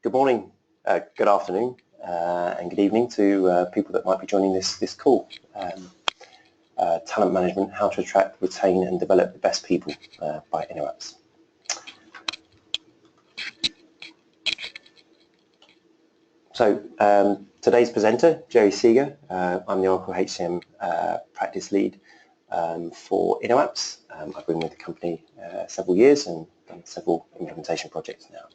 Good morning, good afternoon, and good evening to people that might be joining this call. Talent management, how to attract, retain and develop the best people by Inoapps. So today's presenter, Jerry Seeger. I'm the Oracle HCM practice lead for Inoapps. I've been with the company several years and done several implementation projects now.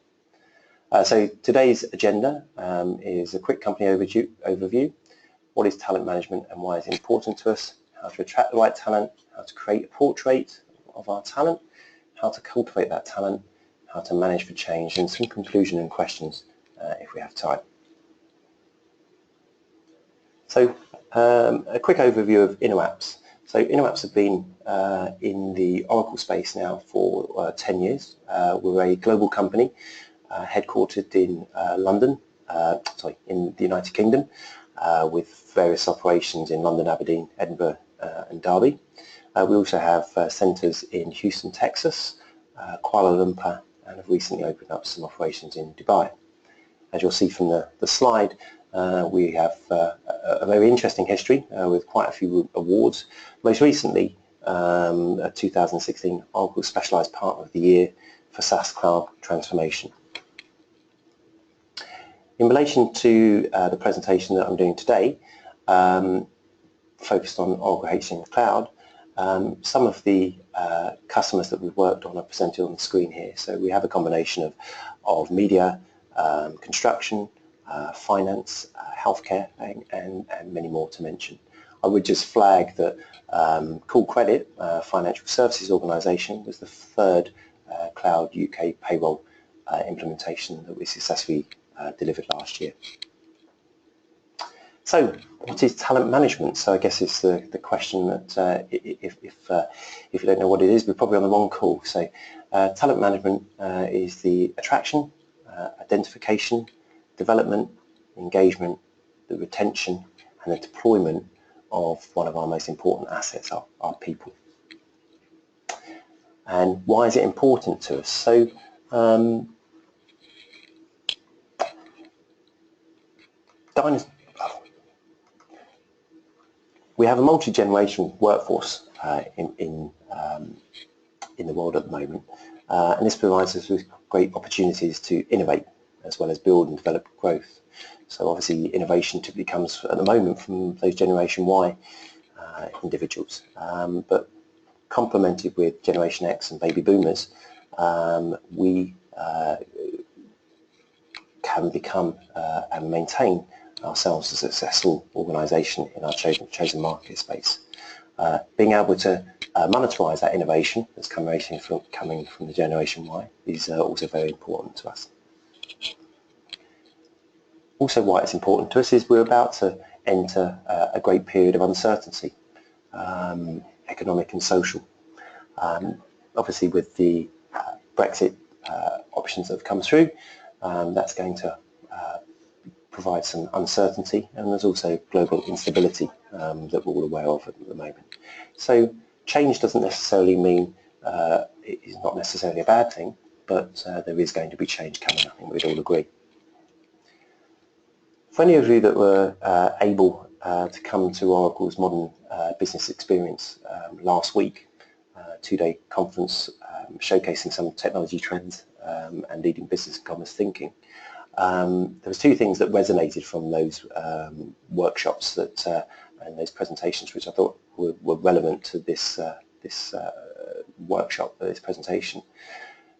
So today's agenda is a quick company overview. What is talent management and why is it important to us? How to attract the right talent, how to create a portrait of our talent, how to cultivate that talent, how to manage for change, and some conclusion and questions if we have time. So a quick overview of Inoapps. So Inoapps have been in the Oracle space now for 10 years. We're a global company headquartered in in the United Kingdom, with various operations in London, Aberdeen, Edinburgh and Derby. We also have centres in Houston, Texas, Kuala Lumpur, and have recently opened up some operations in Dubai. As you'll see from the slide, we have a very interesting history with quite a few awards. Most recently, a 2016 Oracle Specialised Partner of the Year for SaaS Cloud Transformation. In relation to the presentation that I'm doing today, focused on Oracle HCM Cloud, some of the customers that we've worked on are presented on the screen here. So we have a combination of media, construction, finance, healthcare, and many more to mention. I would just flag that Call Credit, financial services organisation, was the third Cloud UK payroll implementation that we successfully delivered last year. So what is talent management? So I guess it's the question that if you don't know what it is, we're probably on the wrong call. So talent management is the attraction, identification, development, engagement, the retention and the deployment of one of our most important assets, our people. And why is it important to us? So we have a multi-generational workforce in the world at the moment, and this provides us with great opportunities to innovate as well as build and develop growth. So obviously innovation typically comes at the moment from those Generation Y individuals, but complemented with Generation X and baby boomers, we can become and maintain ourselves a successful organisation in our chosen market space. Being able to monetize that innovation that's coming from the Generation Y is also very important to us. Also why it's important to us is we're about to enter a great period of uncertainty, economic and social. Obviously with the Brexit options that have come through, that's going to provide some uncertainty, and there's also global instability that we're all aware of at the moment. So change doesn't necessarily mean it is not necessarily a bad thing, but there is going to be change coming, I think we'd all agree. For any of you that were able to come to Oracle's Modern Business Experience last week, two-day conference showcasing some technology trends and leading business and commerce thinking, there was two things that resonated from those workshops and those presentations, which I thought were relevant to this workshop, this presentation.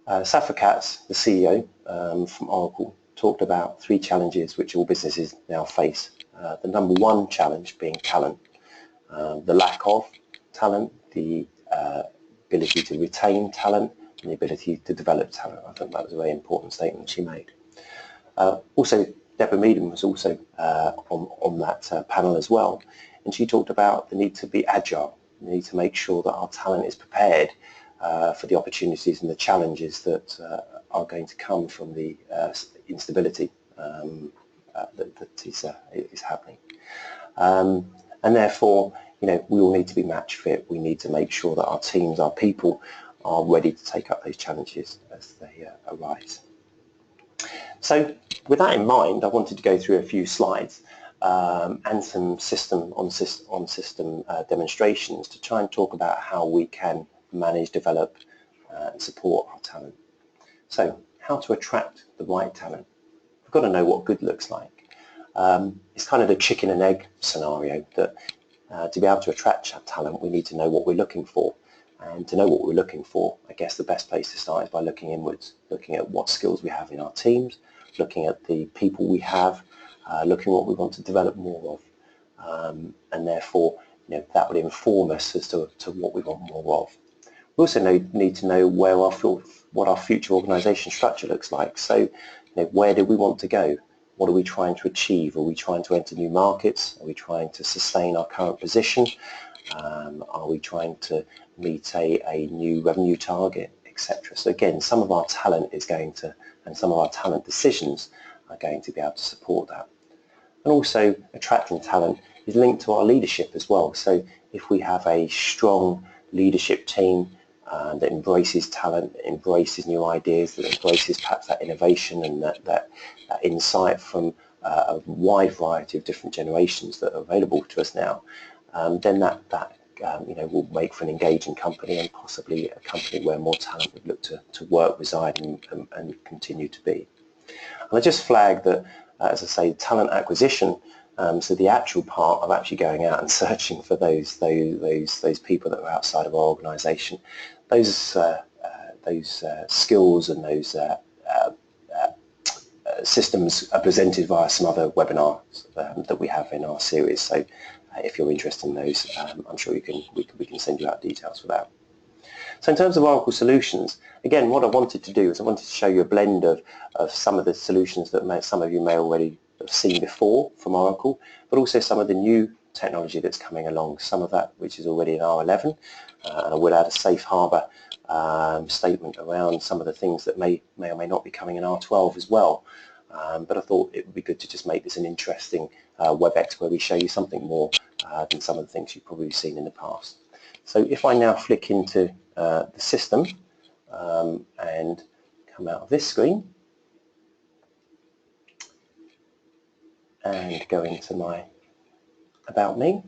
Safra Katz, the CEO from Oracle, talked about three challenges which all businesses now face. The number one challenge being talent, the lack of talent, the ability to retain talent, and the ability to develop talent. I think that was a very important statement she made. Also, Deborah Meaden was also on that panel as well, and she talked about the need to be agile, the need to make sure that our talent is prepared for the opportunities and the challenges that are going to come from the instability that is happening. And therefore, we all need to be match fit. We need to make sure that our teams, our people, are ready to take up those challenges as they arise. So with that in mind, I wanted to go through a few slides and some system demonstrations to try and talk about how we can manage, develop and support our talent. So how to attract the right talent. We've got to know what good looks like. It's kind of the chicken and egg scenario that to be able to attract talent, we need to know what we're looking for. And to know what we're looking for, I guess the best place to start is by looking inwards, looking at what skills we have in our teams, looking at the people we have, looking at what we want to develop more of. And therefore, that would inform us as to what we want more of. We also need to know what our future organisation structure looks like. So, where do we want to go? What are we trying to achieve? Are we trying to enter new markets? Are we trying to sustain our current position? Are we trying to meet a new revenue target, etc.? So again, some of our talent is going to, and some of our talent decisions are going to be able to support that. And also attracting talent is linked to our leadership as well. So if we have a strong leadership team that embraces talent, that embraces new ideas, that embraces perhaps that innovation and that insight from a wide variety of different generations that are available to us now, then that will make for an engaging company and possibly a company where more talent would look to work, reside and continue to be. And I just flagged that, as I say, talent acquisition, so the actual part of actually going out and searching for those people that are outside of our organisation, those skills and those systems are presented via some other webinars that we have in our series. So if you're interested in those, I'm sure we can send you out details for that. So in terms of Oracle solutions, again, what I wanted to do is I wanted to show you a blend of some of the solutions that some of you may already have seen before from Oracle, but also some of the new technology that's coming along, some of that which is already in R11, and I will add a safe harbour statement around some of the things that may or may not be coming in R12 as well. But I thought it would be good to just make this an interesting WebEx where we show you something more than some of the things you've probably seen in the past. So if I now flick into the system and come out of this screen and go into my About Me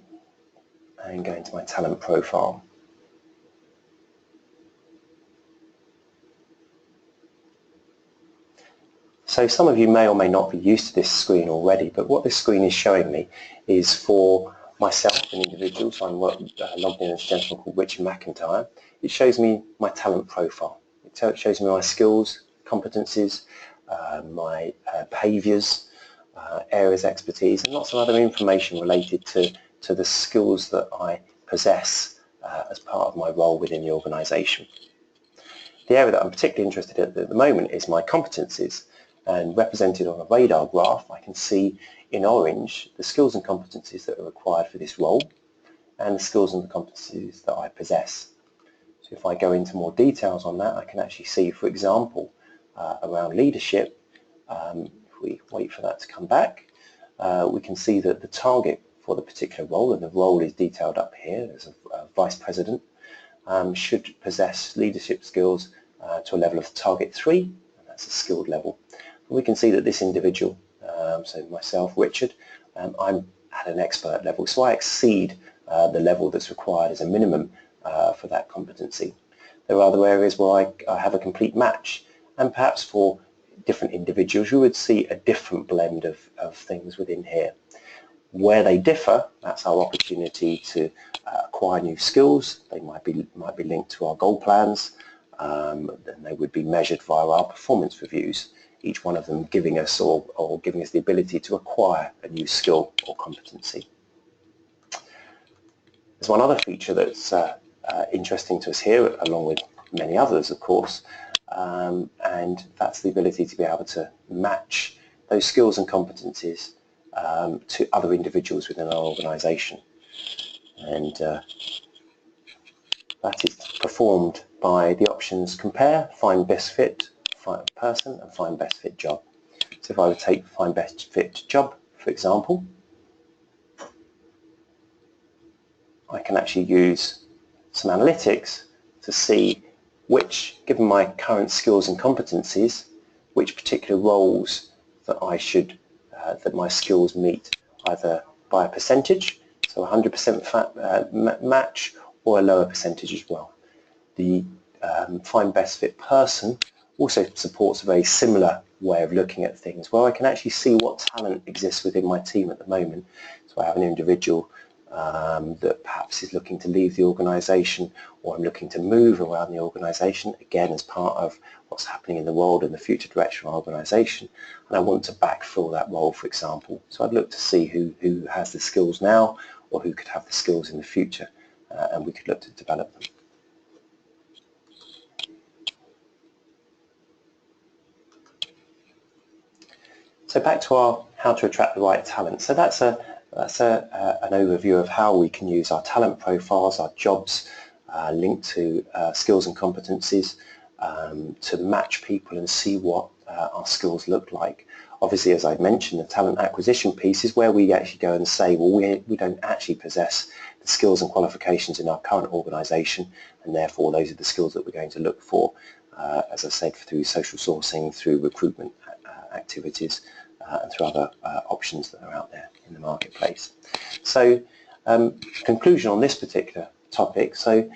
and go into my talent profile. So some of you may or may not be used to this screen already, but what this screen is showing me is for myself, an individual, so I'm logged in as a gentleman called Richard McIntyre. It shows me my talent profile. It shows me my skills, competencies, my behaviours, areas of expertise, and lots of other information related to the skills that I possess as part of my role within the organisation. The area that I'm particularly interested in at the moment is my competencies, and represented on a radar graph I can see in orange the skills and competencies that are required for this role and the skills and the competencies that I possess. So if I go into more details on that, I can actually see, for example, around leadership, if we wait for that to come back, we can see that the target for the particular role, and the role is detailed up here as a vice president, should possess leadership skills to a level of target 3, and that's a skilled level. And we can see that this individual, so myself, Richard, I'm at an expert level, so I exceed the level that's required as a minimum for that competency. There are other areas where I have a complete match, and perhaps for different individuals you would see a different blend of things within here. Where they differ, that's our opportunity to acquire new skills. They might be linked to our goal plans, and they would be measured via our performance reviews, each one of them giving us or giving us the ability to acquire a new skill or competency. There's one other feature that's interesting to us here, along with many others, of course, and that's the ability to be able to match those skills and competencies to other individuals within our organisation. And that is performed by the options compare, find best fit person and find best fit job. So if I would take find best fit job, for example, I can actually use some analytics to see which, given my current skills and competencies, which particular roles that I should, that my skills meet, either by a percentage, so 100% match, or a lower percentage as well. The find best fit person also supports a very similar way of looking at things, where I can actually see what talent exists within my team at the moment. So I have an individual that perhaps is looking to leave the organisation, or I'm looking to move around the organisation, again as part of what's happening in the world and the future direction of our organisation, and I want to backfill that role, for example. So I'd look to see who has the skills now, or who could have the skills in the future, and we could look to develop them. So back to our how to attract the right talent. So that's an overview of how we can use our talent profiles, our jobs linked to skills and competencies to match people and see what our skills look like. Obviously, as I mentioned, the talent acquisition piece is where we actually go and say, well, we don't actually possess the skills and qualifications in our current organisation, and therefore those are the skills that we're going to look for, as I said, through social sourcing, through recruitment activities, and through other options that are out there in the marketplace. So conclusion on this particular topic, so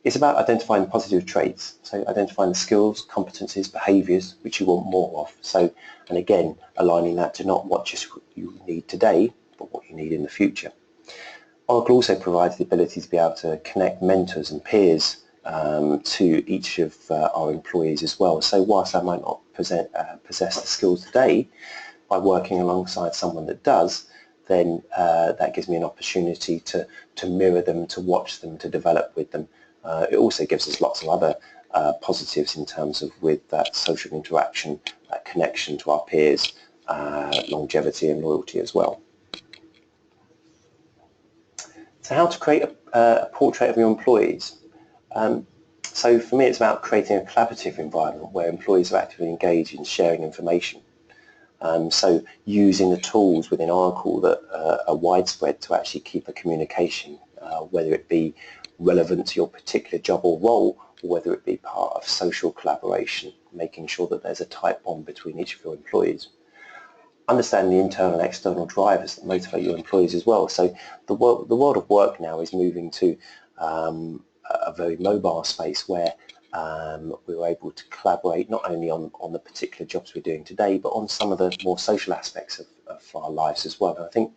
it's about identifying positive traits, so identifying the skills, competencies, behaviours which you want more of. So, and again, aligning that to not what just you need today, but what you need in the future. Oracle also provides the ability to be able to connect mentors and peers to each of our employees as well. So whilst I might not possess the skills today, by working alongside someone that does, then that gives me an opportunity to mirror them, to watch them, to develop with them. It also gives us lots of other positives in terms of with that social interaction, that connection to our peers, longevity and loyalty as well. So how to create a portrait of your employees. So for me, it's about creating a collaborative environment where employees are actively engaged in sharing information. So using the tools within Oracle that are widespread to actually keep a communication, whether it be relevant to your particular job or role, or whether it be part of social collaboration, making sure that there's a tight bond between each of your employees. Understand the internal and external drivers that motivate your employees as well. So the world of work now is moving to a very mobile space where we were able to collaborate not only on the particular jobs we're doing today, but on some of the more social aspects of our lives as well. And I think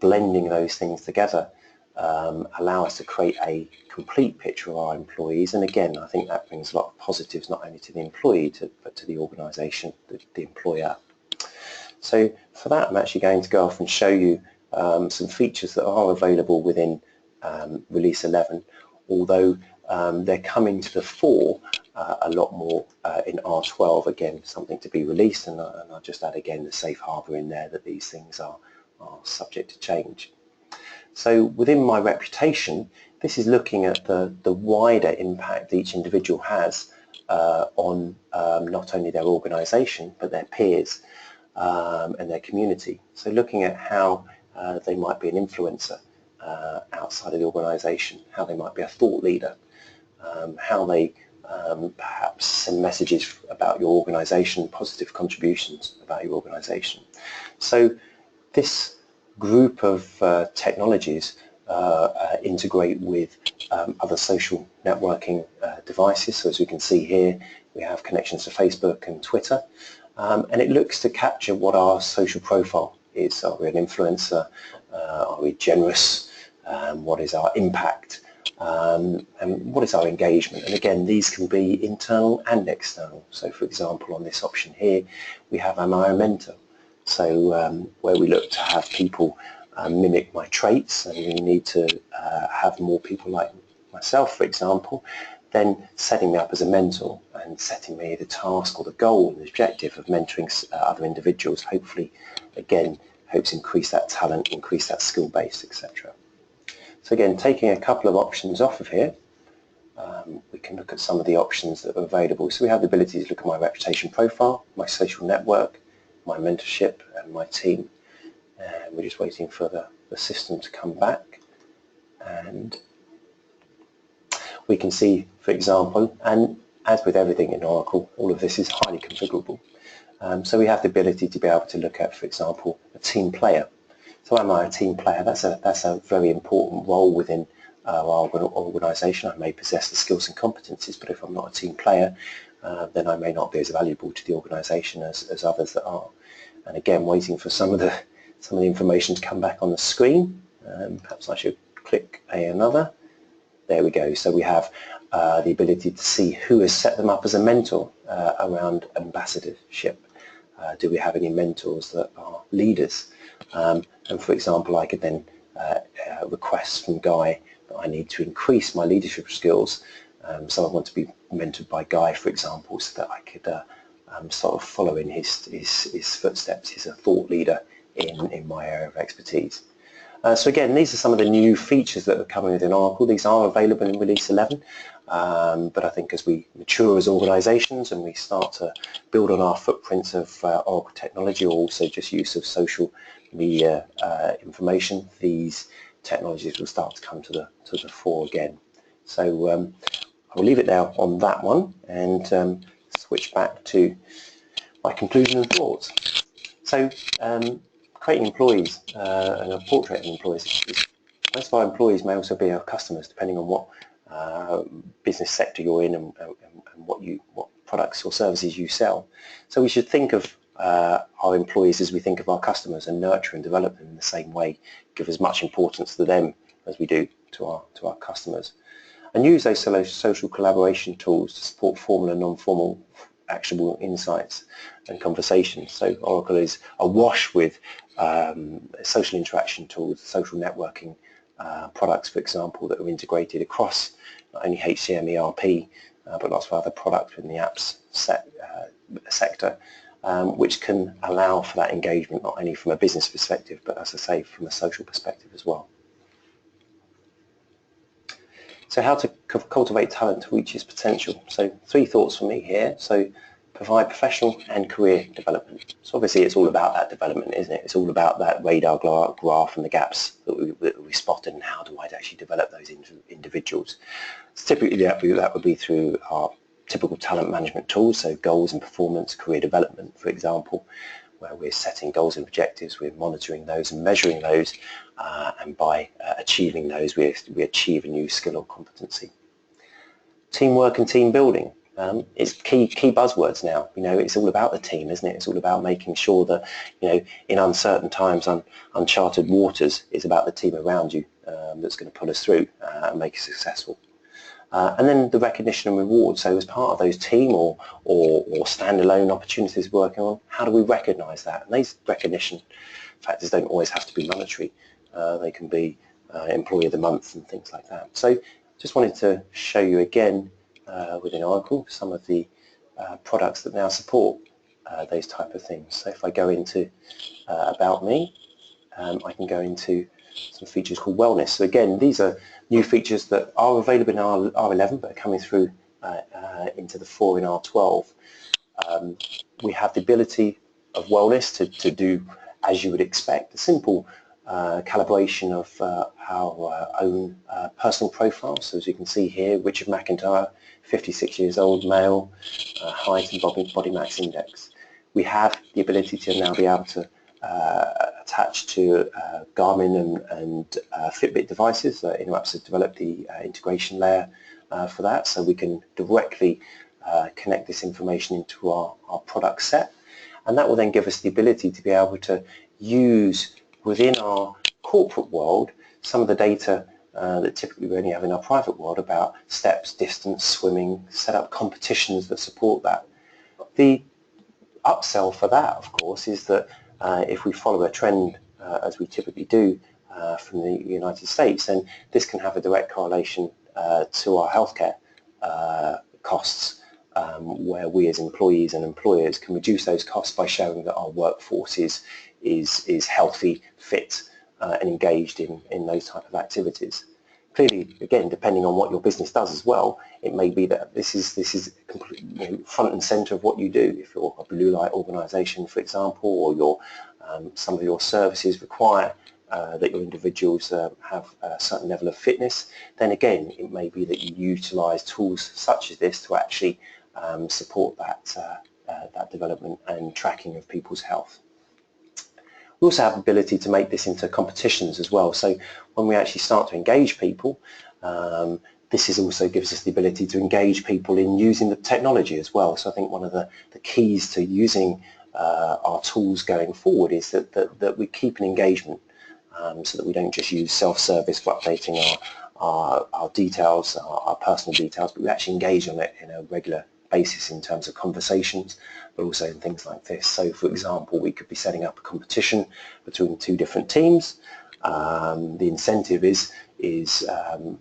blending those things together allow us to create a complete picture of our employees. And again, I think that brings a lot of positives not only to the employee, but to the organisation, the employer. So for that, I'm actually going to go off and show you some features that are available within Release 11, although they're coming to the fore a lot more in R12, again, something to be released, and I'll just add again the safe harbour in there that these things are subject to change. So within my reputation, this is looking at the wider impact each individual has on not only their organisation, but their peers and their community. So looking at how they might be an influencer outside of the organisation, how they might be a thought leader, how they perhaps send messages about your organisation, positive contributions about your organisation. So this group of technologies integrate with other social networking devices. So as we can see here, we have connections to Facebook and Twitter, and it looks to capture what our social profile is. Are we an influencer? Are we generous? What is our impact? And what is our engagement? And again, these can be internal and external. So for example, on this option here, we have Am I a Mentor? So where we look to have people mimic my traits, and we need to have more people like myself, for example, then setting me up as a mentor and setting me the task or the goal and the objective of mentoring other individuals, hopefully, again, helps increase that talent, increase that skill base, etc. So again, taking a couple of options off of here, we can look at some of the options that are available. So we have the ability to look at my reputation profile, my social network, my mentorship, and my team. And we're just waiting for the system to come back. And we can see, for example, and as with everything in Oracle, all of this is highly configurable. So we have the ability to be able to look at, for example, a team player. So am I a team player? That's a very important role within our organisation. I may possess the skills and competencies, but if I'm not a team player, then I may not be as valuable to the organisation as others that are. And again, waiting for some of the information to come back on the screen. Perhaps I should click another. There we go. So we have the ability to see who has set them up as a mentor around ambassadorship. Do we have any mentors that are leaders? And for example, I could then request from Guy that I need to increase my leadership skills. So I want to be mentored by Guy, for example, so that I could sort of follow in his footsteps. He's a thought leader in my area of expertise. So again, these are some of the new features that are coming within Oracle. These are available in Release 11, but I think as we mature as organisations and we start to build on our footprints of Oracle technology, or also just use of social media information, these technologies will start to come to the fore again. So I'll leave it now on that one and switch back to my conclusion and thoughts. So creating employees and a portrait of employees. Most of our employees may also be our customers, depending on what business sector you're in and what products or services you sell. So we should think of our employees as we think of our customers, and nurture and develop them in the same way. Give as much importance to them as we do to our customers, and use those social collaboration tools to support formal and non-formal actionable insights and conversations. So Oracle is awash with social interaction tools, social networking products, for example, that are integrated across not only HCM, ERP, but lots of other products within the apps sector, which can allow for that engagement not only from a business perspective, but as I say, from a social perspective as well. So how to cultivate talent to reach its potential. So 3 thoughts for me here. So provide professional and career development. So obviously it's all about that development, isn't it? It's all about that radar graph and the gaps that we spotted, and how do I actually develop those individuals. So typically that would be through our typical talent management tools, so goals and performance, career development, for example, where we're setting goals and objectives, we're monitoring those and measuring those, and by achieving those we achieve a new skill or competency. Teamwork and team building. It's key buzzwords now. It's all about the team, isn't it? It's all about making sure that, in uncertain times, uncharted waters, it's about the team around you that's going to pull us through and make us successful. And then the recognition and reward. So as part of those team or standalone opportunities we're working on, how do we recognise that? And these recognition factors don't always have to be monetary. They can be employee of the month and things like that. So just wanted to show you again within Oracle some of the products that now support those type of things. So if I go into About Me, I can go into some features called Wellness. So again, these are new features that are available in R11 but are coming through into the 4 in R12. We have the ability of Wellness to do as you would expect, a simple calibration of our own personal profile. So as you can see here, Richard McIntyre, 56 years old, male, height and body mass index. We have the ability to now be able to attach to Garmin and Fitbit devices. Inoapps has developed the integration layer for that, so we can directly connect this information into our product set, and that will then give us the ability to be able to use within our corporate world some of the data that typically we only have in our private world about steps, distance, swimming, set up competitions that support that. The upsell for that, of course, is that if we follow a trend, as we typically do from the United States, then this can have a direct correlation to our healthcare costs, where we as employees and employers can reduce those costs by showing that our workforce is healthy, fit, and engaged in those type of activities. Clearly, again, depending on what your business does as well, it may be that this is completely front and centre of what you do. If you're a blue light organisation, for example, or some of your services require that your individuals have a certain level of fitness, then again it may be that you utilise tools such as this to actually support that development and tracking of people's health. We also have the ability to make this into competitions as well. So when we actually start to engage people, this also gives us the ability to engage people in using the technology as well. So I think one of the keys to using our tools going forward is that we keep an engagement, so that we don't just use self-service for updating our details, our personal details, but we actually engage on it in a regular basis in terms of conversations, but also in things like this. So for example, we could be setting up a competition between two different teams. The incentive is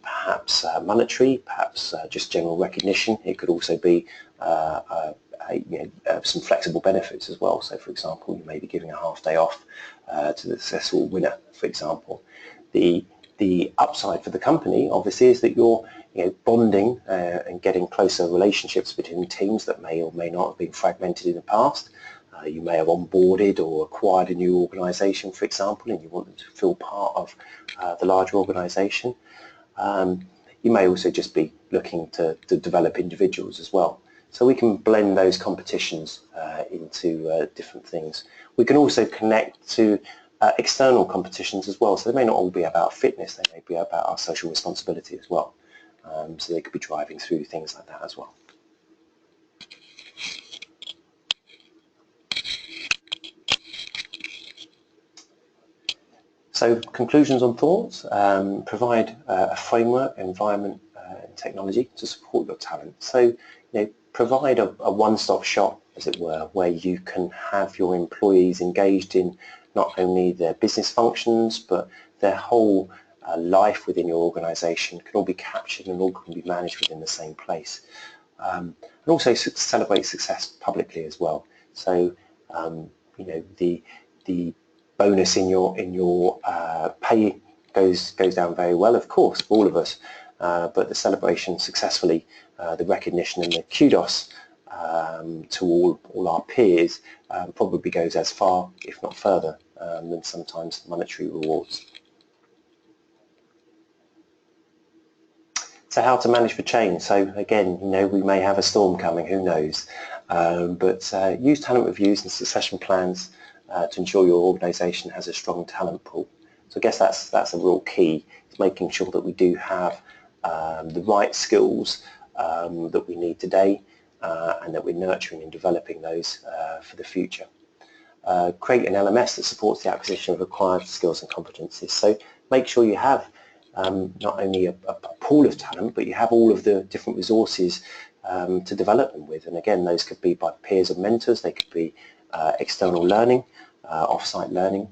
perhaps monetary, perhaps just general recognition. It could also be some flexible benefits as well. So for example, you may be giving a half day off to the successful winner, for example. The upside for the company obviously is that you're bonding and getting closer relationships between teams that may or may not have been fragmented in the past. You may have onboarded or acquired a new organisation, for example, and you want them to feel part of the larger organisation. You may also just be looking to develop individuals as well. So we can blend those competitions into different things. We can also connect to external competitions as well. So they may not all be about fitness, they may be about our social responsibility as well. So they could be driving through things like that as well. So conclusions on thoughts: provide a framework, environment and technology to support your talent. So provide a one-stop shop, as it were, where you can have your employees engaged in not only their business functions, but their whole life within your organisation can all be captured and all can be managed within the same place. And also celebrate success publicly as well. So the bonus in your pay goes down very well, of course, for all of us, but the celebration successfully, the recognition and the kudos to all our peers probably goes as far, if not further, than sometimes monetary rewards. So how to manage for change? So again, we may have a storm coming, who knows, but use talent reviews and succession plans to ensure your organisation has a strong talent pool. So I guess that's a real key, is making sure that we do have the right skills that we need today, and that we're nurturing and developing those for the future. Create an LMS that supports the acquisition of required skills and competencies. So make sure you have not only a pool of talent, but you have all of the different resources to develop them with. And again, those could be by peers or mentors, they could be external learning, off-site learning,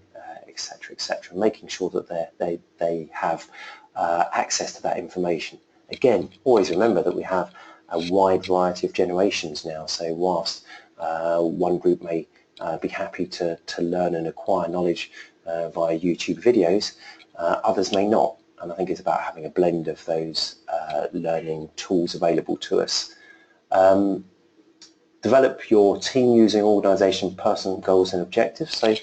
etc., etc. Making sure that they have access to that information. Again, always remember that we have a wide variety of generations now, so whilst one group may be happy to learn and acquire knowledge via YouTube videos, others may not, and I think it's about having a blend of those learning tools available to us. Develop your team using organisation personal goals and objectives. So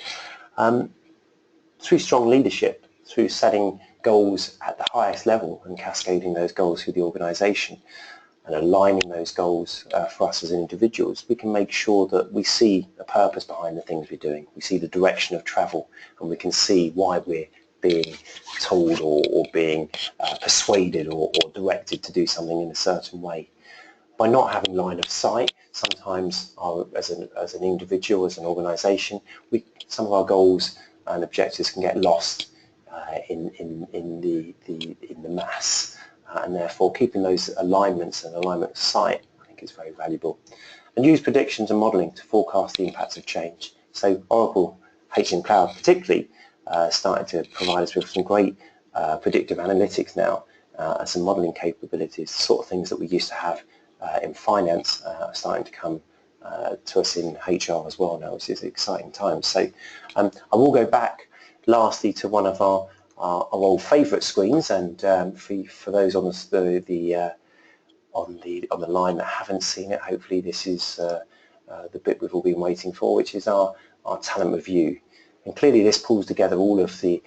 through strong leadership, through setting goals at the highest level and cascading those goals through the organisation and aligning those goals for us as individuals, we can make sure that we see the purpose behind the things we're doing. We see the direction of travel, and we can see why we're being told or being persuaded or directed to do something in a certain way. By not having line of sight, sometimes as an individual, as an organisation, some of our goals and objectives can get lost in the mass, and therefore keeping those alignments and alignment of sight, I think, is very valuable. And use predictions and modelling to forecast the impacts of change. So Oracle HCM Cloud particularly started to provide us with some great predictive analytics now, and some modelling capabilities, the sort of things that we used to have in finance are starting to come to us in HR as well now, which is exciting times. So I will go back lastly to one of our old favourite screens, and for those on the line that haven't seen it, hopefully this is the bit we've all been waiting for, which is our talent review. And clearly this pulls together all of the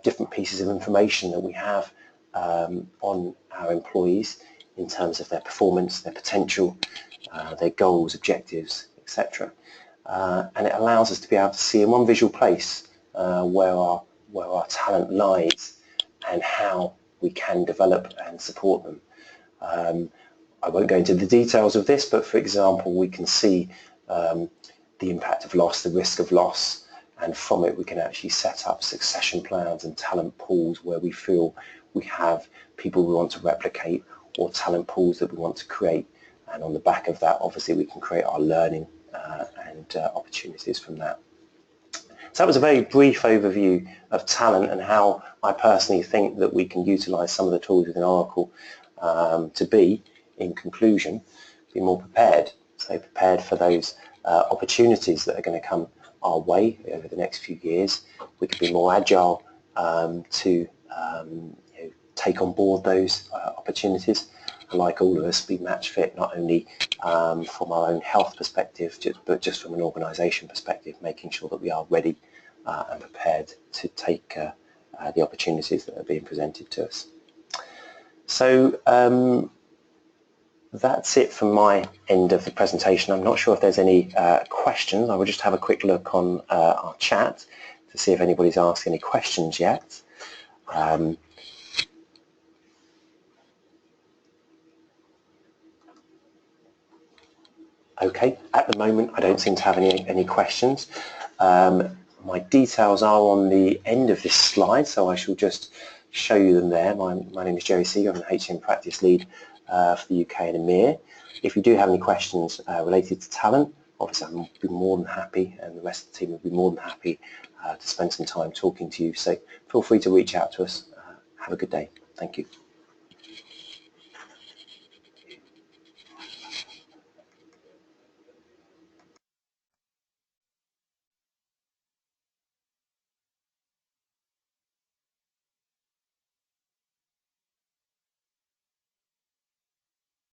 different pieces of information that we have on our employees in terms of their performance, their potential, their goals, objectives, etc. And it allows us to be able to see in one visual place where our talent lies and how we can develop and support them. I won't go into the details of this, but for example, we can see the impact of loss, the risk of loss, and from it we can actually set up succession plans and talent pools where we feel we have people we want to replicate or talent pools that we want to create, and on the back of that obviously we can create our learning and opportunities from that. So that was a very brief overview of talent and how I personally think that we can utilise some of the tools within Oracle to be, in conclusion, be more prepared. So prepared for those opportunities that are going to come our way over the next few years. We can be more agile to take on board those opportunities, and like all of us, be match fit not only from our own health perspective, but just from an organisation perspective, making sure that we are ready and prepared to take the opportunities that are being presented to us. So that's it from my end of the presentation. I'm not sure if there's any questions. I will just have a quick look on our chat to see if anybody's asked any questions yet. Okay, at the moment I don't seem to have any questions. My details are on the end of this slide, so I shall just show you them there. My name is Jerry Seeger. I'm the HCM Practice Lead for the UK and EMEA. If you do have any questions related to talent, obviously I'll be more than happy, and the rest of the team will be more than happy to spend some time talking to you. So feel free to reach out to us. Have a good day. Thank you.